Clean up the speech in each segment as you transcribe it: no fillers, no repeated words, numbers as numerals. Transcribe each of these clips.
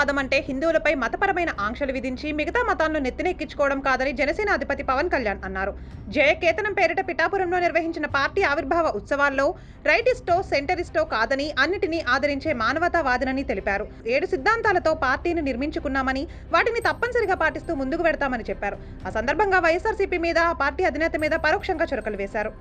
హిందూత్వవాదం అంటే హిందువులపై మతపరమైన ఆంక్షలు విధించి మిగతా మతాలను నెత్తినెక్కించుకోవడం కాదని జనసేన అధిపతి పవన్ కళ్యాణ్ అన్నారు. జయకేతనం పేరిట పిఠాపురంలో నిర్వహించిన పార్టీ ఆవిర్భావ ఉత్సవాల్లో రైటిస్టో సెంటరిస్టో కాదని అన్నిటినీ ఆదరించే మానవతావాదినని తెలిపారు. 7 సిద్ధాంతాలతో పార్టీని నిర్మించుకున్నామని, వాటిని తప్పనిసరిగా పాటిస్తూ ముందుకు వెడతామని చెప్పారు. ఆ సందర్భంగా వైఎస్ఆర్సీపీ మీద, ఆ పార్టీ అధినేత మీద పరోక్షంగా చురకలు వేశారు.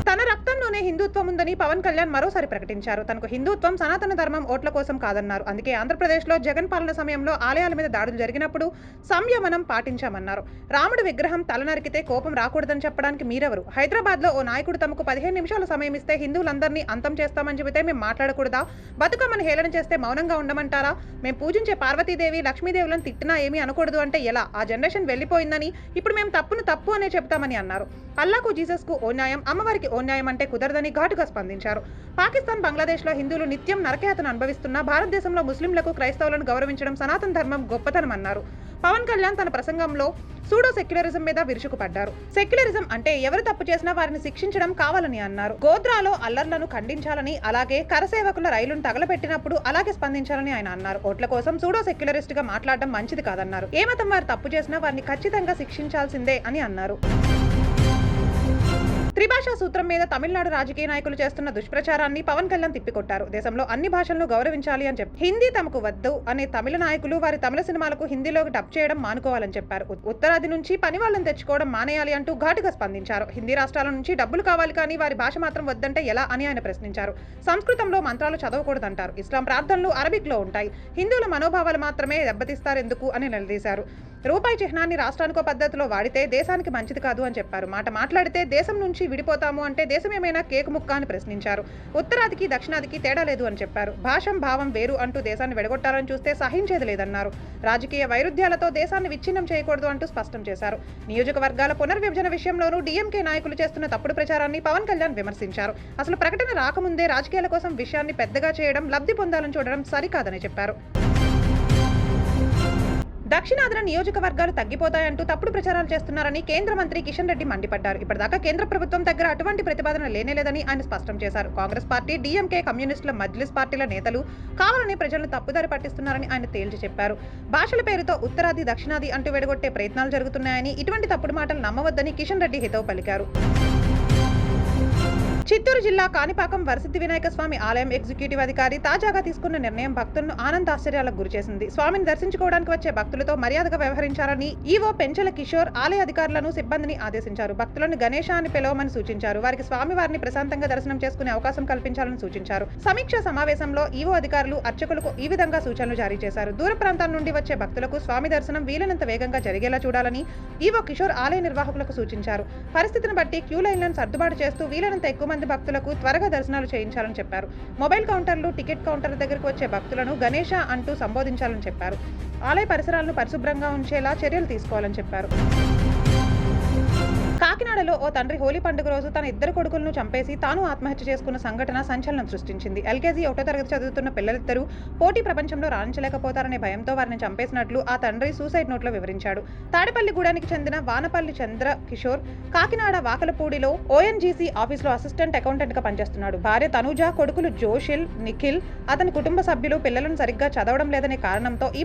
తన రక్తంలోనే హిందుత్వం ఉందని పవన్ కళ్యాణ్ మరోసారి ప్రకటించారు. తనకు హిందుత్వం సనాతన ధర్మం ఓట్ల కోసం కాదన్నారు. అందుకే ఆంధ్రప్రదేశ్లో జగన్ పాలన సమయంలో ఆలయాల మీద దాడులు జరిగినప్పుడు సంయమనం పాటించామన్నారు. రాముడు విగ్రహం తల నరికితే కోపం రాకూడదని చెప్పడానికి మీరెవరు? హైదరాబాద్లో ఓ నాయకుడు తమకు 15 నిమిషాల సమయం ఇస్తే హిందువులందరినీ అంతం చేస్తామని చెబితే మేము మాట్లాడకూడదా? బతుకమ్మను హేళన చేస్తే మౌనంగా ఉండమంటారా? మేము పూజించే పార్వతీదేవి, లక్ష్మీదేవులను తిట్టినా ఏమీ అనకూడదు అంటే ఎలా? ఆ జనరేషన్ వెళ్ళిపోయిందని ఇప్పుడు మేము తప్పును తప్పు అనే చెప్తామని అన్నారు. అల్లాకు, జీసస్కు ఓ న్యాయం, అమ్మవారికి ఓ న్యాయం అంటే కుదరదని ఘాటుగా స్పందించారు. పాకిస్తాన్, బంగ్లాదేశ్లో హిందువులు నిత్యం నరకయాతన అనుభవిస్తున్నా భారతదేశంలో ముస్లింలకు, క్రైస్తవులను గౌరవించడం సనాతన ధర్మం గొప్పతనమన్నారు. పవన్ కళ్యాణ్ తన ప్రసంగంలో సూడో సెక్యులరిజం మీద విరుచుకుపడ్డారు. సెక్యులరిజం అంటే ఎవరు తప్పు చేసినా వారిని శిక్షించడం కావాలని అన్నారు. గోద్రాలో అల్లర్లను ఖండించాలని, అలాగే కరసేవకుల రైలును తగలబెట్టినప్పుడు అలాగే స్పందించాలని ఆయన అన్నారు. ఓట్ల కోసం సూడో సెక్యులరిస్ట్ గా మాట్లాడడం మంచిది కాదన్నారు. ఏ మతం వారు తప్పు చేసినా వారిని ఖచ్చితంగా శిక్షించాల్సిందే అని అన్నారు. త్రిభాషా సూత్రం మీద తమిళనాడు రాజకీయ నాయకులు చేస్తున్న దుష్ప్రచారాన్ని పవన్ కళ్యాణ్ తిప్పికొట్టారు. దేశంలో అన్ని భాషలను గౌరవించాలి అని చెప్పారు. హిందీ తమకు వద్దు అనే తమిళ నాయకులు వారి తమిళ సినిమాలకు హిందీలోకి డబ్ చేయడం మానుకోవాలని చెప్పారు. ఉత్తరాది నుంచి పని వాళ్ళని తెచ్చుకోవడం మానేయాలి అంటూ ఘాటుగా స్పందించారు. హిందీ రాష్ట్రాల నుంచి డబ్బులు కావాలి కానీ వారి భాష మాత్రం వద్దంటే ఎలా అని ఆయన ప్రశ్నించారు. సంస్కృతంలో మంత్రాలు చదవకూడదంటారు. ఇస్లాం ప్రార్థనలు అరబిక్ లో ఉంటాయి. హిందువుల మనోభావాలు మాత్రమే దెబ్బతీస్తారెందుకు అని నిలదీశారు. రూపాయి చిహ్నాన్ని రాష్ట్రానికో పద్ధతిలో వాడితే దేశానికి మంచిది కాదు అని చెప్పారు. మాట మాట్లాడితే దేశం నుంచి విడిపోతాము అంటే దేశం ఏమైనా కేకు ముక్క అని ప్రశ్నించారు. ఉత్తరాదికి దక్షిణాదికి తేడా లేదు అని చెప్పారు. భాషం భావం వేరు అంటూ దేశాన్ని విడగొట్టాలని చూస్తే సహించేది లేదన్నారు. రాజకీయ వైరుధ్యాలతో దేశాన్ని విచ్ఛిన్నం చేయకూడదు అంటూ స్పష్టం చేశారు. నియోజకవర్గాల పునర్విభజన విషయంలోనూ డీఎంకే నాయకులు చేస్తున్న తప్పుడు ప్రచారాన్ని పవన్ కళ్యాణ్ విమర్శించారు. అసలు ప్రకటన రాకముందే రాజకీయాల కోసం విషయాన్ని పెద్దగా చేయడం, లబ్ధి పొందాలని చూడడం సరికాదని చెప్పారు. దక్షిణాదిన నియోజకవర్గాలు తగ్గిపోతాయంటూ తప్పుడు ప్రచారాలు చేస్తున్నారని కేంద్ర మంత్రి కిషన్ రెడ్డి మండిపడ్డారు. ఇప్పటిదాకా కేంద్ర ప్రభుత్వం దగ్గర అటువంటి ప్రతిపాదన లేనేలేదని ఆయన స్పష్టం చేశారు. కాంగ్రెస్ పార్టీ, డీఎంకే, కమ్యూనిస్టుల, మజ్లిస్ పార్టీల నేతలు కావాలని ప్రజలను తప్పుదారి పట్టిస్తున్నారని ఆయన తేల్చి చెప్పారు. భాషల పేరుతో ఉత్తరాది, దక్షిణాది అంటూ వెడగొట్టే ప్రయత్నాలు జరుగుతున్నాయని, ఇటువంటి తప్పుడు మాటలు నమ్మవద్దని కిషన్ రెడ్డి హితవు పలికారు. చిత్తూరు జిల్లా కాణిపాకం వరసిద్ధి వినాయక స్వామి ఆలయం ఎగ్జిక్యూటివ్ అధికారి తాజాగా తీసుకున్న నిర్ణయం భక్తులను ఆనందాశ్చర్యాలకు గురిచేసింది. స్వామిని దర్శించుకోవడానికి వచ్చే భక్తులతో మర్యాదగా వ్యవహరించాలని ఈవో పెంచల కిషోర్ ఆలయ అధికారులను, సిబ్బందిని ఆదేశించారు. భక్తులను గణేశ అని పిలవమని సూచించారు. వారికి స్వామివారిని ప్రశాంతంగా దర్శనం చేసుకునే అవకాశం కల్పించాలని సూచించారు. సమీక్ష సమావేశంలో ఈవో అధికారులు అర్చకులకు ఈ విధంగా సూచనలు జారీ చేశారు. దూర ప్రాంతాల నుండి వచ్చే భక్తులకు స్వామి దర్శనం వీలైనంత వేగంగా జరిగేలా చూడాలని ఈవో కిషోర్ ఆలయ నిర్వాహకులకు సూచించారు. పరిస్థితిని బట్టి క్యూ లైన్లను సర్దుబాటు చేస్తూ వీలైనంత ఎక్కువ మంది భక్తులకు త్వరగా దర్శనాలు చేయించాలని చెప్పారు. మొబైల్ కౌంటర్లు, టికెట్ కౌంటర్ల దగ్గరకు వచ్చే భక్తులను గణేశ అంటూ సంబోధించాలని చెప్పారు. ఆలయ పరిసరాలను పరిశుభ్రంగా ఉంచేలా చర్యలు తీసుకోవాలని చెప్పారు. కాకినాడలో ఓ తండ్రి హోలీ పండుగ రోజు తన 2 కొడుకులను చంపేసి తాను ఆత్మహత్య చేసుకున్న సంఘటన సంచలనం సృష్టించింది. ఎల్కేజీ 1వ తరగతి చదువుతున్న పిల్లలిద్దరూ పోటీ ప్రపంచంలో రాణించలేకపోతారనే భయంతో వారిని చంపేసినట్లు ఆ తండ్రి సూసైడ్ నోట్లో వివరించాడు. తాడేపల్లిగూడానికి చెందిన వానపల్లి చంద్ర కిషోర్ కాకినాడ వాకలపూడిలో ఓఎన్జీసీ ఆఫీసులో అసిస్టెంట్ అకౌంటెంట్ గా పనిచేస్తున్నాడు. భార్య తనుజ, కొడుకులు జోషిల్, నిఖిల్, అతని కుటుంబ సభ్యులు పిల్లలను సరిగ్గా చదవడం లేదనే కారణంతో ఈ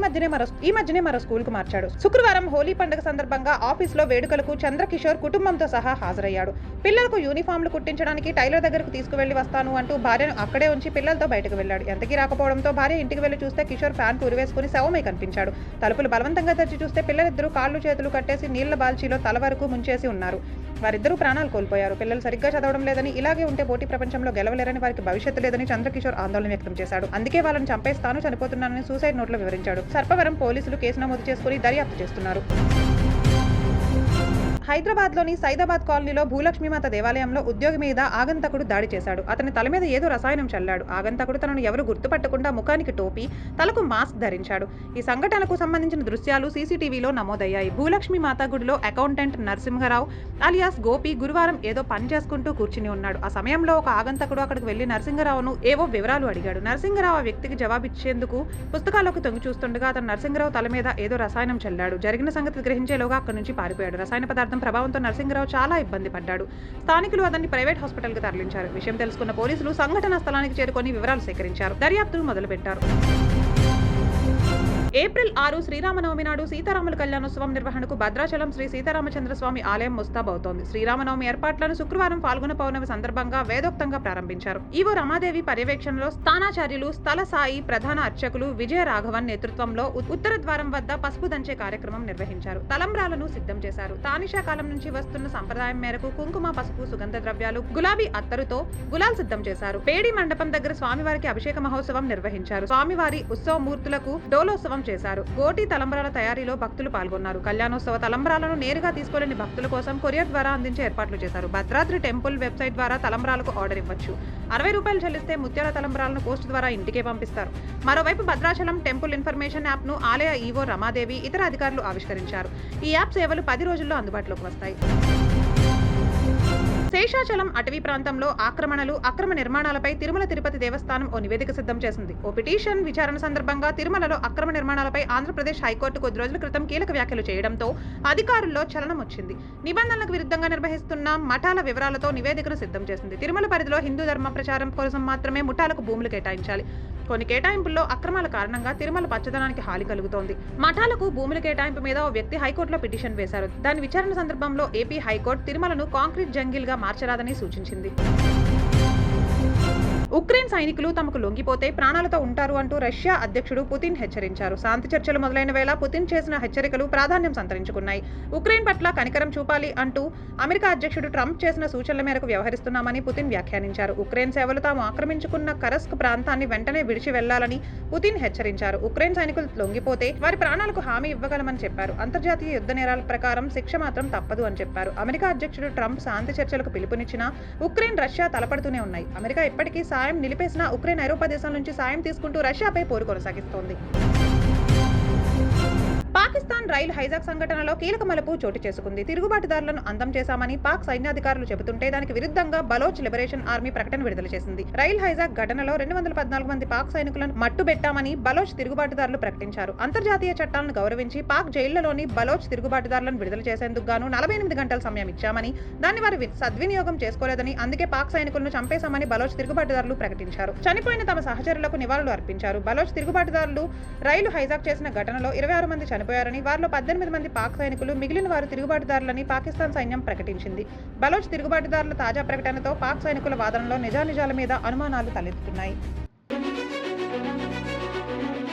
మధ్యనే మరో స్కూల్ కు మార్చాడు. శుక్రవారం హోలీ పండుగ సందర్భంగా ఆఫీసులో వేడుకలకు చంద్రకిషోర్ కుటుంబంతో సహా హాజరయ్యాడు. పిల్లలకు యూనిఫామ్లు కుట్టించడానికి టైలర్ దగ్గరకు తీసుకువెళ్లి వస్తాను అంటూ భార్యను అక్కడే ఉంచి పిల్లలతో బయటకు వెళ్లాడు. ఎంతకీ రాకపోవడంతో భార్య ఇంటికి వెళ్లి చూస్తే కిషోర్ ఫ్యాన్ ఉరివేసుకుని శవమై కనిపించాడు. తలుపులు బలవంతంగా తెరిచి చూస్తే పిల్లలిద్దరూ కాళ్ళు చేతులు కట్టేసి నీళ్ల బాల్చీలో తల వరకు ముంచేసి ఉన్నారు. వారిద్దరూ ప్రాణాలు కోల్పోయారు. పిల్లలు సరిగ్గా చదవడం లేదని, ఇలాగే ఉంటే పోటీ ప్రపంచంలో గెలవలేరని, వారికి భవిష్యత్తు లేదని చంద్రకిషోర్ ఆందోళన వ్యక్తం చేశాడు. అందుకే వాళ్ళని చంపేస్తాను, చనిపోతున్నానని సూసైడ్ నోట్లో వివరించాడు. సర్పవరం పోలీసులు కేసు నమోదు చేసుకుని దర్యాప్తు చేస్తున్నారు. హైదరాబాద్లోని సైదాబాద్ కాలనీలో భూలక్ష్మీమాత దేవాలయంలో ఉద్యోగి మీద ఆగంతకుడు దాడి చేశాడు. అతని తల మీద ఏదో రసాయనం చల్లాడు. ఆగంతకుడు తనను ఎవరు గుర్తుపట్టకుండా ముఖానికి టోపీ, తలకు మాస్క్ ధరించాడు. ఈ సంఘటనకు సంబంధించిన దృశ్యాలు సీసీటీవీలో నమోదయ్యాయి. భూలక్ష్మీమాత గుడిలో అకౌంటెంట్ నరసింహరావు అలియాస్ గోపి గురువారం ఏదో పని చేసుకుంటూ కూర్చుని ఉన్నాడు. ఆ సమయంలో ఒక ఆగంతకుడు అక్కడికి వెళ్లి నరసింహరావును ఏవో వివరాలు అడిగాడు. నరసింహరావు ఆ వ్యక్తికి జవాబిచ్చేందుకు పుస్తకాలకు తొంగి చూస్తుండగా అతను నరసింహరావు తల మీద ఏదో రసాయనం చల్లాడు. జరిగిన సంగతి గ్రహించేలోగా అక్కడి నుంచి పారిపోయాడు. రసాయన పదార్థం ప్రభావంతో నరసింగరావు చాలా ఇబ్బంది పడ్డాడు. స్థానికులు అతన్ని ప్రైవేట్ హాస్పిటల్కి తరలించారు. విషయం తెలుసుకున్న పోలీసులు సంఘటనా స్థలానికి చేరుకొని వివరాలు సేకరించారు. దర్యాప్తు మొదలుపెట్టారు. ఏప్రిల్ 6 శ్రీరామనవమి నాడు సీతారాముల కళ్యాణోత్సవం నిర్వహణకు భద్రాచలం శ్రీ సీతారామచంద్ర స్వామి ఆలయం ముస్తాబవుతోంది. శ్రీరామనవమి ఏర్పాట్లను శుక్రవారం ఫాల్గుణ పౌర్ణమి సందర్భంగా వేదోక్తంగా ప్రారంభించారు. ఈవో రమాదేవి పర్యవేక్షణలో స్థానాచార్యులు స్థల సాయి ప్రధాన అర్చకులు విజయ రాఘవన్ నేతృత్వంలో ఉత్తర ద్వారం వద్ద పసుపు దంచే కార్యక్రమం నిర్వహించారు. తలంబ్రాలను సిద్ధం చేశారు. తానిషా కాలం నుంచి వస్తున్న సంప్రదాయం మేరకు కుంకుమ, పసుపు, సుగంధ ద్రవ్యాలు, గులాబీ అత్తరుతో గులాల్ సిద్ధం చేశారు. పేడి మండపం దగ్గర స్వామివారికి అభిషేక మహోత్సవం నిర్వహించారు. స్వామివారి ఉత్సవమూర్తులకు డోలోత్సవం చేశారు. గోటి తలంబ్రాల తయారీలో భక్తులు పాల్గొన్నారు. కళ్యాణోత్సవ తలంబ్రాలను నేరుగా తీసుకోలేని భక్తుల కోసం కొరియర్ ద్వారా అందించే ఏర్పాట్లు చేశారు. భద్రాద్రి టెంపుల్ వెబ్సైట్ ద్వారా తలంబ్రాలకు ఆర్డర్ ఇవ్వచ్చు. 60 రూపాయలు చెల్లిస్తే ముత్యాల తలంబ్రాలను పోస్ట్ ద్వారా ఇంటికే పంపిస్తారు. మరోవైపు భద్రాచలం టెంపుల్ ఇన్ఫర్మేషన్ యాప్ ను ఆలయ ఈవో రమాదేవి ఇతర అధికారులు ఆవిష్కరించారు. ఈ యాప్ సేవలు 10 రోజుల్లో అందుబాటులోకి వస్తాయి. శేషాచలం అటవీ ప్రాంతంలో ఆక్రమణలు, అక్రమ నిర్మాణాలపై తిరుమల తిరుపతి దేవస్థానం ఓ నివేదిక సిద్ధం చేసింది. ఓ పిటిషన్ విచారణ సందర్భంగా తిరుమలలో అక్రమ నిర్మాణాలపై ఆంధ్రప్రదేశ్ హైకోర్టు కొద్ది రోజుల క్రితం కీలక వ్యాఖ్యలు చేయడంతో అధికారుల్లో చలనం వచ్చింది. నిబంధనలకు విరుద్ధంగా నిర్వహిస్తున్న మఠాల వివరాలతో నివేదికను సిద్ధం చేసింది. తిరుమల పరిధిలో హిందూ ధర్మ ప్రచారం కోసం మాత్రమే ముఠాలకు భూములు కేటాయించాలి. కొన్ని కేటాయింపుల్లో అక్రమాల కారణంగా తిరుమల పచ్చదనానికి హాని కలుగుతోంది. మఠాలకు భూముల కేటాయింపు మీద ఓ వ్యక్తి హైకోర్టులో పిటిషన్ వేశారు. దాని విచారణ సందర్భంలో ఏపీ హైకోర్టు తిరుమలను కాంక్రీట్ జంగిల్ గా మార్చరాదని సూచించింది. ఉక్రెయిన్ సైనికులు తమకు లొంగిపోతే ప్రాణాలతో ఉంటారు అంటూ రష్యా అధ్యక్షుడు పుతిన్ హెచ్చరించారు. శాంతి చర్చలు మొదలైన వేళ పుతిన్ చేసిన హెచ్చరికలు ప్రాధాన్యం సంతరించుకున్నాయి. ఉక్రెయిన్ పట్ల కనికరం చూపాలి అంటూ అమెరికా అధ్యక్షుడు ట్రంప్ చేసిన సూచనల మేరకు వ్యవహరిస్తున్నామని పుతిన్ వ్యాఖ్యానించారు. ఉక్రెయిన్ సేవలు తాము ఆక్రమించుకున్న కరస్క్ ప్రాంతాన్ని వెంటనే విడిచి వెళ్లాలని పుతిన్ హెచ్చరించారు. ఉక్రెయిన్ సైనికులు లొంగిపోతే వారి ప్రాణాలకు హామీ ఇవ్వగలమని చెప్పారు. అంతర్జాతీయ యుద్ధ నేరాల ప్రకారం శిక్ష మాత్రం తప్పదు అని చెప్పారు. అమెరికా అధ్యక్షుడు ట్రంప్ శాంతి చర్చలకు పిలుపునిచ్చినా ఉక్రెయిన్, రష్యా తలపడుతూనే ఉన్నాయి. అమెరికా ఇప్పటికీ సాయం నిలిపేసిన ఉక్రెయిన్ ఐరోపా దేశాల నుంచి సాయం తీసుకుంటూ రష్యాపై పోరు కొనసాగిస్తోంది. పాకిస్తాన్ రైలు హైజాక్ సంఘటనలో కీలక మలుపు చోటు చేసుకుంది. తిరుగుబాటుదారులను అంతం చేశామని పాక్ సైన్యాధికారులు చెబుతుంటే దానికి విరుద్ధంగా బలోచ్ లిబరేషన్ ఆర్మీ ప్రకటన విడుదల చేసింది. రైలు హైజాక్ ఘటనలో 214 మంది పాక్ సైనికులను మట్టుబెట్టామని బలోచ్ తిరుగుబాటుదారులు ప్రకటించారు. అంతర్జాతీయ చట్టాలను గౌరవించి పాక్ జైళ్లలోని బలోచ్ తిరుగుబాటుదారులను విడుదల చేసేందుకు గాను 48 గంటల సమయం ఇచ్చామని, దాన్ని వారు సద్వినియోగం చేసుకోలేదని, అందుకే పాక్ సైనికులను చంపేశామని బలోచ్ తిరుగుబాటుదారులు ప్రకటించారు. చనిపోయిన తమ సహచరులకు నివాళులు అర్పించారు. బలోచ్ తిరుగుబాటుదారులు రైలు హైజాక్ చేసిన ఘటనలో 26 మంది చనిపోయారని, వారిలో 18 మంది పాక్ సైనికులు, మిగిలిన వారు తిరుగుబాటుదారులని పాకిస్తాన్ సైన్యం ప్రకటించింది. బలోచ్ తిరుగుబాటుదారుల తాజా ప్రకటనతో పాక్ సైనికుల వాదనలో నిజానిజాల మీద అనుమానాలు తలెత్తుతున్నాయి.